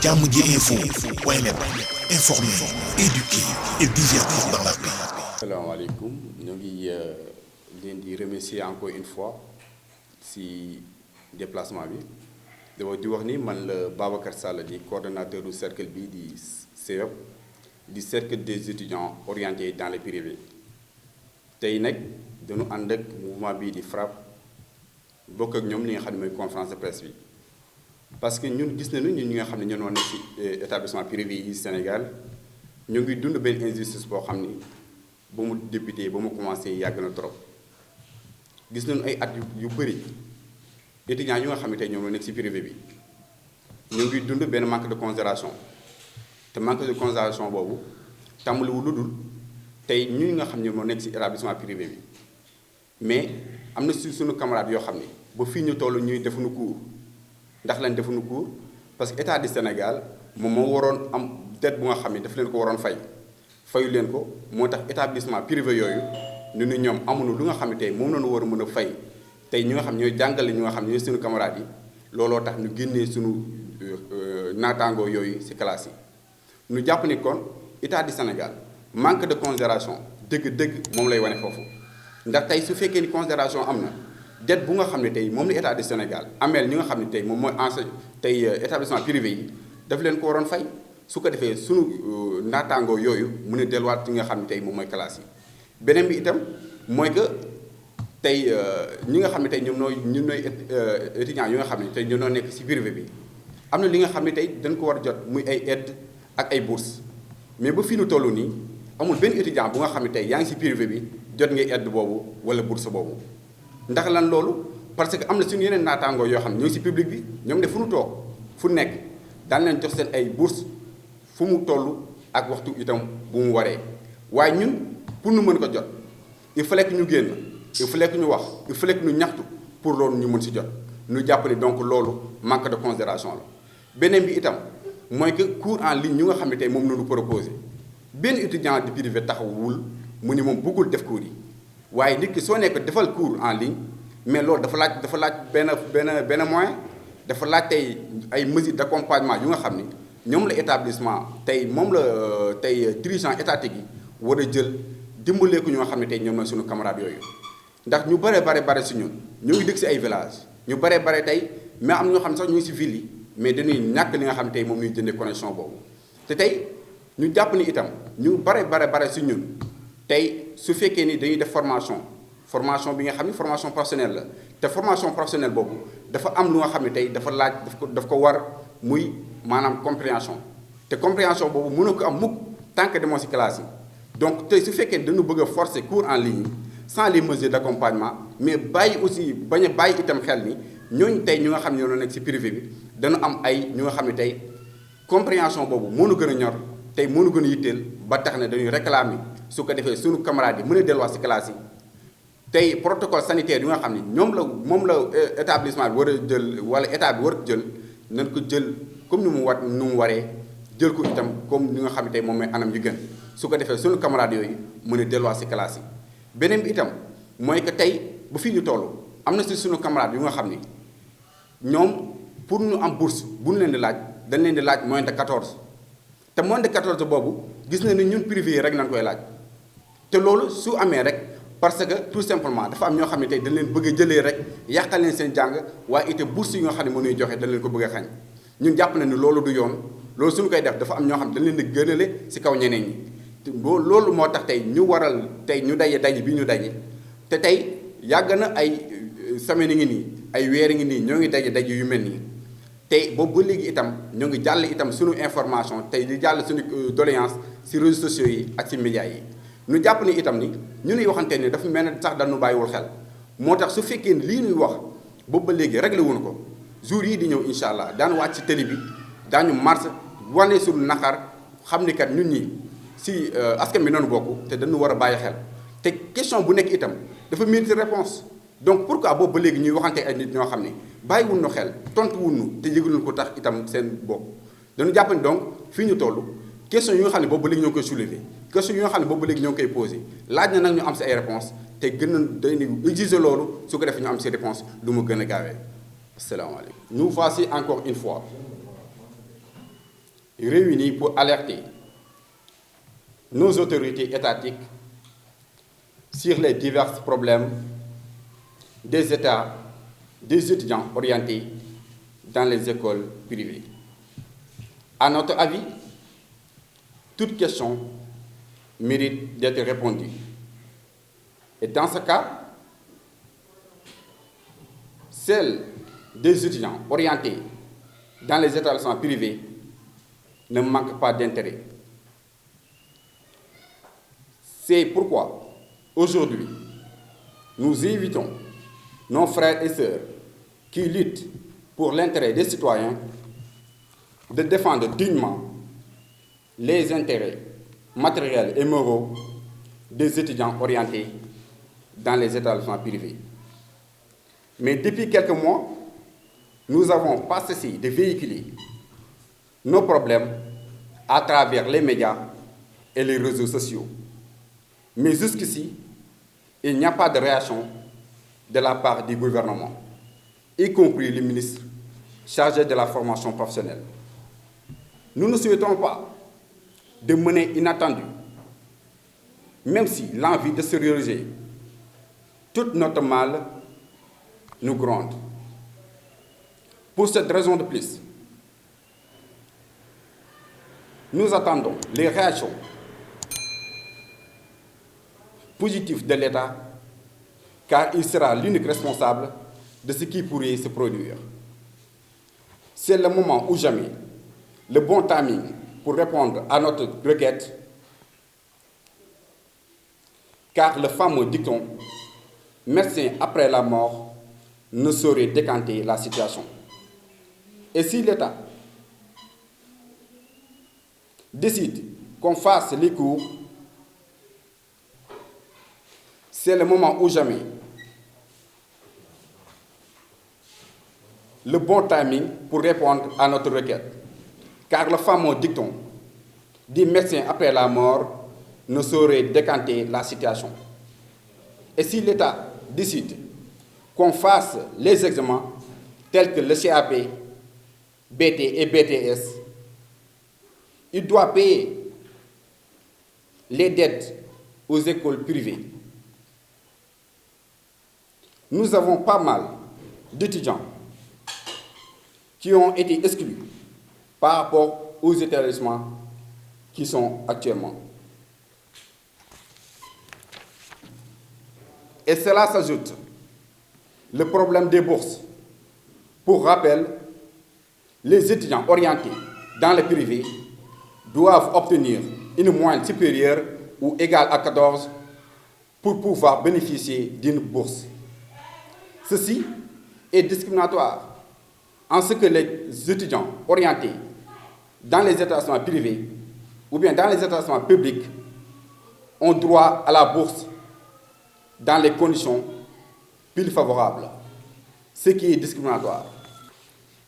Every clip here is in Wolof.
jàmm ji info point net, informer, éduquer et divertir dans la paix. Asalaamaaleykum ñu ngi leen di remercier encore une fois si déplacement bi di wax ni man la Babacar Sall di coordonnateur du cercle bi di CEOP di cercle des étudiants orientés dans le privé tey nag dañu ànd ak mouvement bii di FRAPP bokk ak ñoom li nga xam ne mooy conférence de presse bi parce que ñun gis nañu ñun ñi nga xam ne ñoo nekk ci établissement privé yi Sénégal ñu ngi dund benn injustice boo xam ni ba mu débuté ba mu commencé yàgg na trop gis nañu ay at yu bëri étudiants yu nga xam ne tey ñoom la nekk ci privé bi ñu ngi dund benn manque de considération te manque de considération boobu tàmbaliwul lu dul tey ñun nga xam ne moo nekk ci établissement privé bi mais am na si suñu camarades yoo xam ne ba fii ñu toll ñuy defuñu cours ndax lañ defuñu cours parce que état du Sénégal moom moo waroon am dette bu nga xam ne daf leen ko waroon fayu leen ko moo tax établissement privé yooyu ñu ni ñoom amuñu lu nga xam ne tey moom lañu war a mën a fay tey ñi nga xam ñooy jàngale ñi nga xam ne ñooy suñu camarades yi looloo tax ñu génnee suñu naataangoo yooyu ci classe yi ñu jàpp ni kon état du Sénégal manque de considération dëgg-dëgg moom lay wane foofu ndax tey su fekkee ni considération am na dette bu nga xam ne tey moom la état du Sénégal ameel ñi nga xam ne tey moom mooy tey établissement privé yi daf leen ko waroon fay su ko defee sunu naataangoo yooyu mu ne delluwaat ci nga xam ne tey moom mooy classe yi beneen bi itam mooy que tey ñi nga xam ne tey ñoom ñooy étudiants yi nga xam ne tey ñoo nekk ci privé bi am na li nga xam ne tey dañ ko war a jot muy ay aide ak ay bourse mais ba fii nu toll nii amul benn étudiant bu nga xam ne tey yaa ngi ci privé bi jot ngay aide boobu wala bourse boobu ndax lan loolu parce que am na suñu yeneen naataangoo yoo xam ne ñoo ngi ci public bi ñoom de fu nu toog fu nekk daan leen jox seen ay bourse fu mu toll ak waxtu itam bu mu waree waaye ñun pour nu mën ko jot il fallait que ñu génn il fallait que ñu wax il fallait que ñu ñaxtu pour loolu ñu mën ci jot ñu jàpp ni donc loolu manque de considération la beneen bi itam mooy que cours en ligne ñu nga xam ne tey moom nañu proposé benn étudiant di privé taxawul mu ni moom bëggul def cours yi waaye nit ki soo nekk defal cours en ligne mais loolu dafa laaj benn moyen dafa laaj tey ay mesures d'accompagnement yu nga xam ni ñoom la établissement tey moom la tey dirigeant étatique yi war a jël dimbalee ko ñu nga xam ne tey ñoom la suñu camarades yooyu ndax ñu bare si ñun ñu ngi dëkk si ay village ñu bare tey mais am ñoo xam ne sax ñu ngi si ville yi mais dañuy ñàkk li nga xam ne tey moom ñuy jëndee connexion boobu te tey ñu jàpp ni itam ñu bare si ñun tey su fekkee ni dañuy def formation bi nga xam ni formation professionnelle la te formation professionnelle boobu dafa am lu nga xam ne tey dafa laaj daf ko war muy maanaam compréhension te compréhension boobu mënoo ko am mukk tant que demoo ci classe yi donc tey su fekkee dañu bëgg a forcer cours en ligne sans les mesures d'accompagnement mais bañ a bàyyi itam xel ni ñooñu tey ñu nga xam ne ñoo nekk ci privé bi dañu am ay ñu nga xam ne tey compréhension boobu mënu gën a ñor tey mënu gën a yitteel ba tax ne dañuy réclamer su ko defee suñu camarades yi mën a delluwaat ci classe yi tey protocole sanitaire yu nga xam ne moom la établissement bi war a jël wala état bi war a jël nañ ko jël comme nu mu waree jël ko itam comme ni nga xam ne tey moom mooy anam yu gën su ko defee suñu camarades yooyu mën a delluwaat ci classe yi beneen bi itam mooy que tey bu fii ñu toll am na ci suñu camarades yu nga xam ni ñoom pour ñu am bourse bu ñu leen di laaj dañ leen di laaj moins de 14 te moins de 14 boobu gis na ni ñun privé yi rek nañ koy laaj te loolu su amee rek parce que tout simplement dafa am ñoo xam ne tey dañ leen bëgg a jëlee rek yàqal leen seen jàng waaye itam bourse yi nga xam ne mënuy joxe dañ leen ko bëgg a xañ ñun jàpp na ni loolu du yoon loolu suñu koy def dafa am ñoo xam ne dañ leen di gënale ci kaw ñeneen ñi loolu moo tax tey ñu waral tey ñu daje bi ñu daje te tey yàgg na ay semaine ngi nii ay weer ngi nii ñoo ngi daje yu mel nii tey boobu ba léegi itam ñoo ngi jàll itam suñu information tey di jàll suñu doléance ci réseaux sociaux yi ak ci médias yi ñu jàpp ni itam ni ñu nuy waxante ni dafa mel ne sax dañu bàyyiwul xel moo tax su fekkee ni lii ñuy wax boobu ba léegi réglé wuñu ko jour yii di ñëw incha allah daan wàcc ci télé bi daañu marche wane suñu naqar xam ni kat ñun ñi ci askan bi noonu bokk te dañu war a bàyyi xel te question bu nekk itam dafa mérite réponse donc pourquoi boobu ba léegi ñuy waxante ay nit ñoo xam ne bàyyiwul ñu xel tontu wuñu te yëgul ko tax itam seen bopp dañu jàpp ni donc fii ñu toll question yi nga xam ne boobu ba léegi ñoo koy soulever question yi nga xam ne boobu ba léegi ñoo ngi koy posé laaj na nag ñu am ci ay réponse te gën a dañuy exiger loolu su ko defee ñu am ci réponse lu mu gën a gaawee asalaamaaleykum. Nous voici encore une fois réunis pour alerter nos autorités étatiques sur les divers problèmes des étudiants orientés dans les écoles privées. À notre avis, toute question mérite d'être répondue. Et dans ce cas, celle des étudiants orientés dans les établissements privés ne manque pas d'intérêt. C'est pourquoi, aujourd'hui, nous invitons nos frères et sœurs qui luttent pour l'intérêt des citoyens de défendre dignement les intérêts matériels et moraux des étudiants orientés dans les établissements privés. Mais depuis quelques mois, nous n'avons pas cessé de véhiculer nos problèmes à travers les médias et les réseaux sociaux. Mais jusqu'ici, il n'y a pas de réaction de la part du gouvernement, y compris le ministre chargé de la formation professionnelle. Nous ne souhaitons pas de mener inattendue, même si l'envie de se réaliser toute notre mal nous gronde. Pour cette raison de plus, nous attendons les réactions positives de l'État, car il sera l'unique responsable de ce qui pourrait se produire. C'est le moment ou jamais, le bon timing pour répondre à notre requête, car le fameux dicton « médecin après la mort » ne saurait décanter la situation. Et si l'État décide qu'on fasse les cours, c'est le moment ou jamais, le bon timing pour répondre à notre requête. Car le fameux dicton dit médecin après la mort ne saurait décanter la situation. Et si l'État décide qu'on fasse les examens tels que le CAP, BT et BTS, il doit payer les dettes aux écoles privées. Nous avons pas mal d'étudiants qui ont été exclus par rapport aux établissements qui sont actuellement. Et cela s'ajoute le problème des bourses. Pour rappel, les étudiants orientés dans le privé doivent obtenir une moyenne supérieure ou égale à 14 pour pouvoir bénéficier d'une bourse. Ceci est discriminatoire en ce que les étudiants orientés dans les établissements privés ou bien dans les établissements publics ont droit à la bourse dans les conditions plus favorables, ce qui est discriminatoire.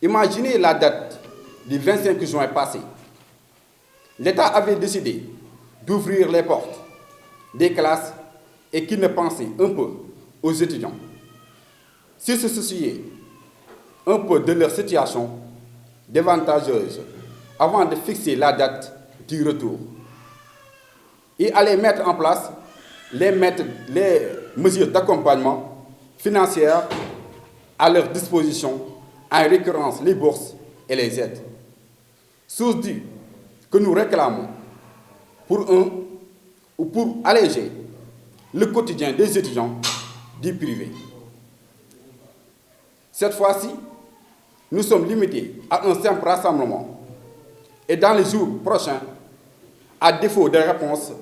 Imaginez la date du 25 juin passé. L'État avait décidé d'ouvrir les portes des classes et qu'il ne pensait un peu aux étudiants. S'ils se souciaient un peu de leur situation dévantageuse avant de fixer la date du retour. Il allait mettre en place les mesures d'accompagnement financières à leur disposition, en récurrence les bourses et les aides. Chose due que nous réclamons pour alléger le quotidien des étudiants du privé. Cette fois-ci, nous sommes limités à un simple rassemblement. Et dans les jours prochains, à défaut de réponse,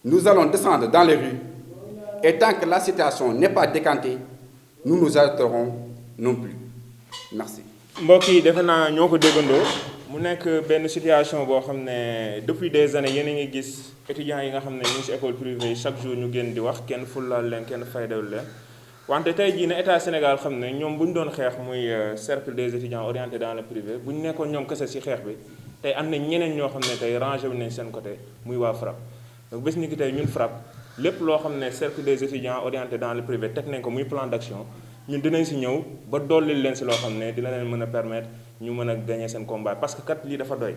nous allons descendre dans les rues. Et tant que la situation n'est pas décantée, nous nous arrêterons non plus. Merci. mbokk yi defe naa ñoo ko déggandoo mu nekk benn situation boo xam ne depuis des années yéen a ngi gis étudiants yi nga xam ne ñu ngi ci école privée chaque jour ñu génn di wax kenn fullaal leen kenn faydal leen wante tey jii ne état Sénégal xam ne ñoom bu ñu doon xeex muy cercle des étudiants orientés dans le privé bu ñu nekkoon ñoom kese ci xeex bi tey am na ñeneen ñoo xam ne tey rangé wu nañ seen côté muy waa FRAPP donc bés ni ki tey ñun FRAPP lépp loo xam ne cercle des étudiants orientés dans le privé teg nañ ko muy plan d'action ñun dinañ ci ñëw ba dolli leen ci loo xam ne dina leen mën a permettre ñu mën a gagner seen combat parce que kat lii dafa doy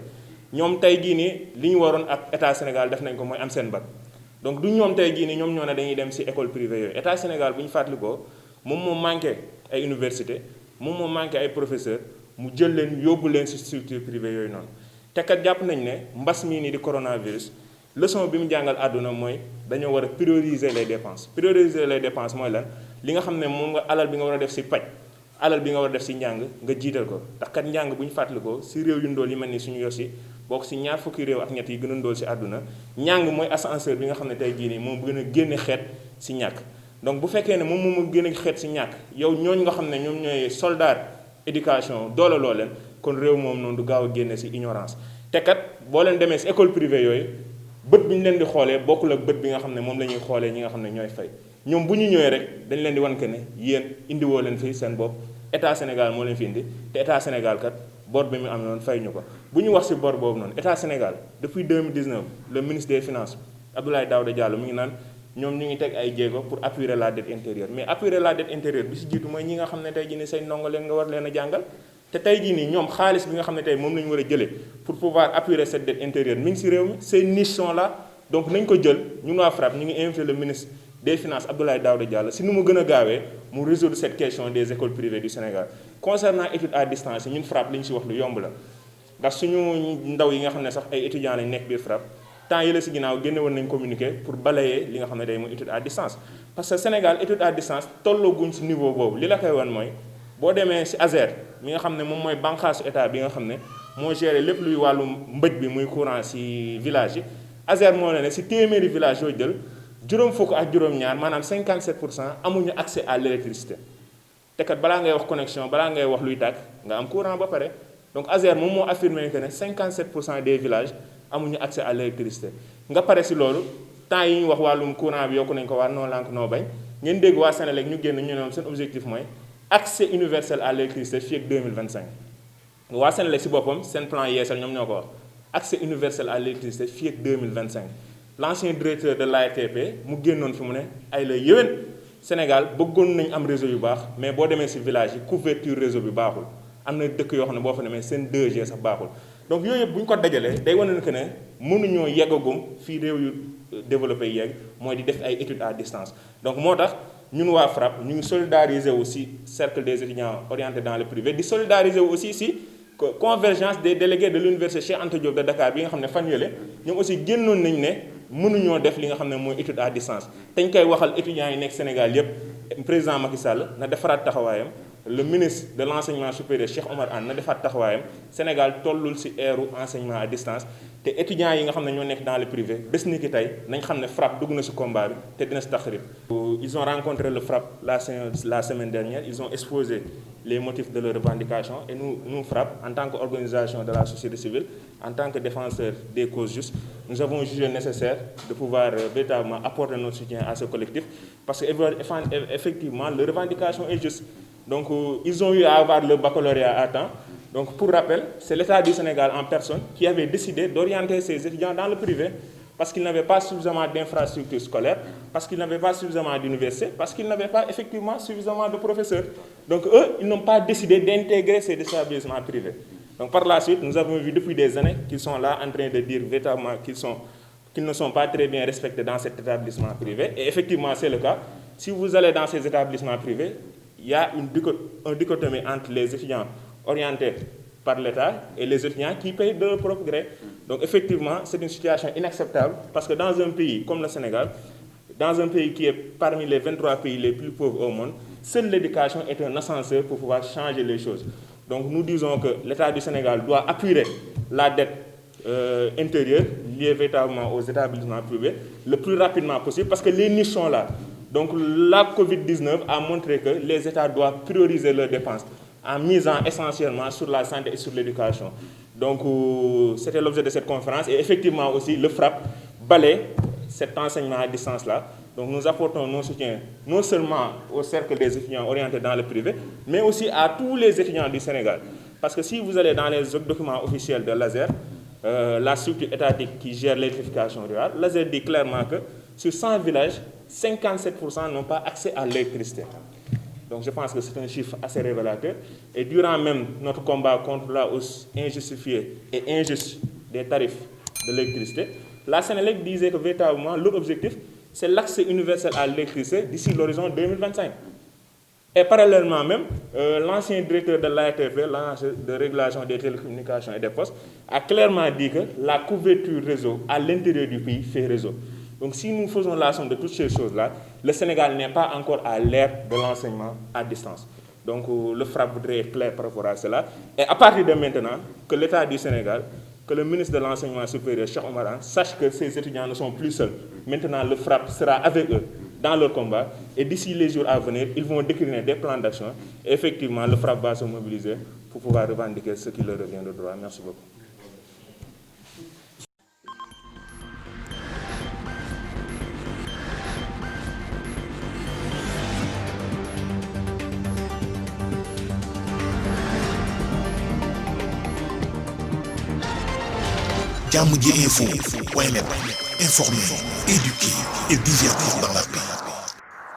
ñoom tey jii nii li ñu waroon ak état Sénégal def nañ ko mooy am seen bac donc du ñoom tey jii nii ñoom ñoo ne dañuy dem ci école privée yooyu état Sénégal bu ñu fàttalikoo moom moo manqué ay université moom moo manqué ay professeurs mu jël leen yóbbu leen ci structure privée yooyu noonu te kat jàpp nañ ne mbas mii nii di coronavirus leçon bi mu jàngal àdduna mooy dañoo war a prioriser les dépenses mooy lan li nga xam ne moom nga alal bi nga war a def ci paj alal bi nga war a def ci njàng nga jiital ko ndax kat njàng bu ñu fàttalikoo ci réew yu ndóol yi mel ni suñu yos yi bokk ci ñaar fukki réew ak ñett yi gën a ndóol ci àdduna njàng mooy ascenseur bi nga xam ne tey jii nii moom gën a génne xeet ci ñàkk donc bu fekkee ne moom moo gën a xeet ci ñàkk yow ñooñu nga xam ne ñoom ñooy soldat éducation doole loo leen kon réew moom noonu du gaaw a génne ci ignorance te kat boo leen demee ci école privée yooyu bët bi ñu leen di xoolee bokkul ak bët bi nga xam ne moom la ñuy xoolee ñi nga xam ne ñooy fay ñoom bu ñu ñëwee rek dañ leen di wan que ne yéen indiwoo leen fi seen bopp état Sénégal moo leen fi indi te état Sénégal kat bor bi mu am noonu fay ñu ko bu ñu wax ci bor boobu noonu état Sénégal depuis 2019 le ministre des finances Abdoulaye Daouda Diallo mi ngi naan ñoom ñu ngi teg ay jéego pour appuyer la dette intérieure mais appuyer la dette intérieure bi ci jiitu mooy ñi nga xam ne tey jii nii say ndongo leen nga war leen a jàngal te tey jii nii ñoom xaalis bi nga xam ne tey moom la ñu war a jëlee pour pouvoir appuyer cette dette intérieure mi ngi ci réew mi ces niches sont là donc nañ ko jël ñun waa FRAPP ñu ngi invité le ministre des finances Abdoulaye Daouda Diallo si nu mu gën a gaawee mu résoudre cette question des écoles privées du Sénégal concernant études à distance yi ñun FRAPP li ñu ci wax lu yomb la ndax suñu ndaw yi nga xam ne sax ay étudiants lañ nekk biir FRAPP temps yi la ci ginnaaw génne woon nañ communiqué pour balayer li nga xam ne day mooy étude à distance parce que Sénégal étude à distance tollooguñ ci niveau boobu li la koy wan mooy boo demee ci ASER mi nga xam ne moom mooy bànqaasu état bi nga xam ne moo géré lépp luy wàllu mbëj bi muy courant ci village yi ASER moo ne ci téeméeri village yoo jël juróom fukk ak juróom-ñaar maanaam 57% amuñu accès à l'électricité te kat balaa ngay wax connexion balaa ngay wax luy tàkk nga am courant ba pare donc ASER moom moo affirmé que ne 57% des villages amuñu accès à l'électricité nga pare ci loolu temps yi ñu wax wàllum courant bi yokku nañ ko waa noo lànk noo bañ ngeen dégg waa Sénélec ñu génn ñu ne seen objectif mooy accès universel à l'électricité fii ak 2025 waa Sénélec ci boppam seen plan yeesal ñoom ñoo ko wax accès universel à l'électricité fii ak 2025 l'ancien directeur de l'ARTP mu génnoon fi mu ne ay la yéwén Sénégal bëggoon nañ am réseau yu baax mais boo demee ci village yi couverture réseau bi baaxul am na dëkk yoo xam ne boo fa demee seen 2G sax baaxul donc yooyu yëpp bu ñu ko dajalee day wane que ne mënuñoo yeggagum fii réew yu développé yi yegg mooy di def ay études à distance donc moo tax ñun waa FRAPP ñu ngi solidariser wu ci cercle des étudiants orientés dans le privé di solidariser wu aussi ci convergence des délégués de l'université Cheikh Anta Diop de Dakar bi nga xam ne fan yële ñoom aussi génnoon nañ ne mënuñoo def li nga xam ne mooy étude à distance te ñu koy waxal étudiants yi nekk Sénégal yépp président Macky Sall na defaraat taxawaayam le ministre de l'enseignement supérieur Cheikh Omar Anne na defaat taxawaayam Sénégal tollul ci eeru enseignement à distance te étudiants yi nga xam ne ñoo nekk dans le privé bés ni ki tey nañ xam ne FRAPP dugg na ci combat bi te dina ci taxarib ils ont rencontré le FRAPP la semaine dernière ils ont exposé les motifs de leurs revendications et nous FRAPP en tant qu'organisation de la société civile en tant que défenseur des causes justes nous avons jugé nécessaire de pouvoir véritablement apporter notre soutien à ce collectif parce que effectivement leur revendication est juste. Donc, ils ont eu à avoir le baccalauréat à temps. Donc, pour rappel, c'est l'État du Sénégal en personne qui avait décidé d'orienter ses étudiants dans le privé parce qu'ils n'avaient pas suffisamment d'infrastructures scolaires, parce qu'ils n'avaient pas suffisamment d'universités, parce qu'ils n'avaient pas effectivement suffisamment de professeurs. Donc, eux, ils n'ont pas décidé d'intégrer ces établissements privés. Donc, par la suite, nous avons vu depuis des années qu'ils sont là en train de dire véritablement qu'ils ne sont pas très bien respectés dans cet établissement privé. Et effectivement, c'est le cas. Si vous allez dans ces établissements privés, il y a une dichotomie entre les étudiants orientés par l'État et les étudiants qui payent de leur propre gré. Donc effectivement, c'est une situation inacceptable parce que dans un pays comme le Sénégal, dans un pays qui est parmi les 23 pays les plus pauvres au monde, seule l'éducation est un ascenseur pour pouvoir changer les choses. Donc nous disons que l'État du Sénégal doit appuyer la dette intérieure liée véritablement aux établissements privés le plus rapidement possible parce que les niches sont là. Donc la Covid-19 a montré que les États doivent prioriser leurs dépenses en misant essentiellement sur la santé et sur l'éducation. Donc c'était l'objet de cette conférence et effectivement aussi le FRAPP balaie cet enseignement à distance-là. Donc nous apportons nos soutiens non seulement au cercle des étudiants orientés dans le privé, mais aussi à tous les étudiants du Sénégal. Parce que si vous allez dans les documents officiels de l'ASER, la structure étatique qui gère l'électrification rurale, l'ASER dit clairement que sur 100 villages, 57% n'ont pas accès à l'électricité. Donc je pense que c'est un chiffre assez révélateur. Et durant même notre combat contre la hausse injustifiée et injuste des tarifs de l'électricité, la Sénélec disait que véritablement leur objectif, c'est l'accès universel à l'électricité d'ici l'horizon 2025. Et parallèlement même, l'ancien directeur de l'ARTP, l'agence de régulation des télécommunications et des postes, a clairement dit que la couverture réseau à l'intérieur du pays fait réseau. Donc si nous faisons la somme de toutes ces choses-là, le Sénégal n'est pas encore à l'ère de l'enseignement à distance. Donc le FRAPP voudrait être clair par rapport à cela. Et à partir de maintenant, que l'État du Sénégal, que le ministre de l'Enseignement supérieur, Cheikh Oumar Anne, sache que ces étudiants ne sont plus seuls. Maintenant, le FRAPP sera avec eux dans leur combat. Et d'ici les jours à venir, ils vont décliner des plans d'action. Et effectivement, le FRAPP va se mobiliser pour pouvoir revendiquer ce qui leur revient de droit. Merci beaucoup. Diamondji Info point net, informer, éduquer et divertir dans la paix.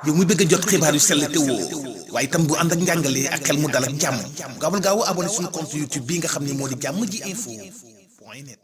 yow mi bëgg a jot xibaar yu sell te woo waaye itam bu ànd ak njàngalee ak xel mu dal ak jàmm gaawal gaaw abonné suñu compte YouTube bii nga xam ne moo di Diamondji Info point net.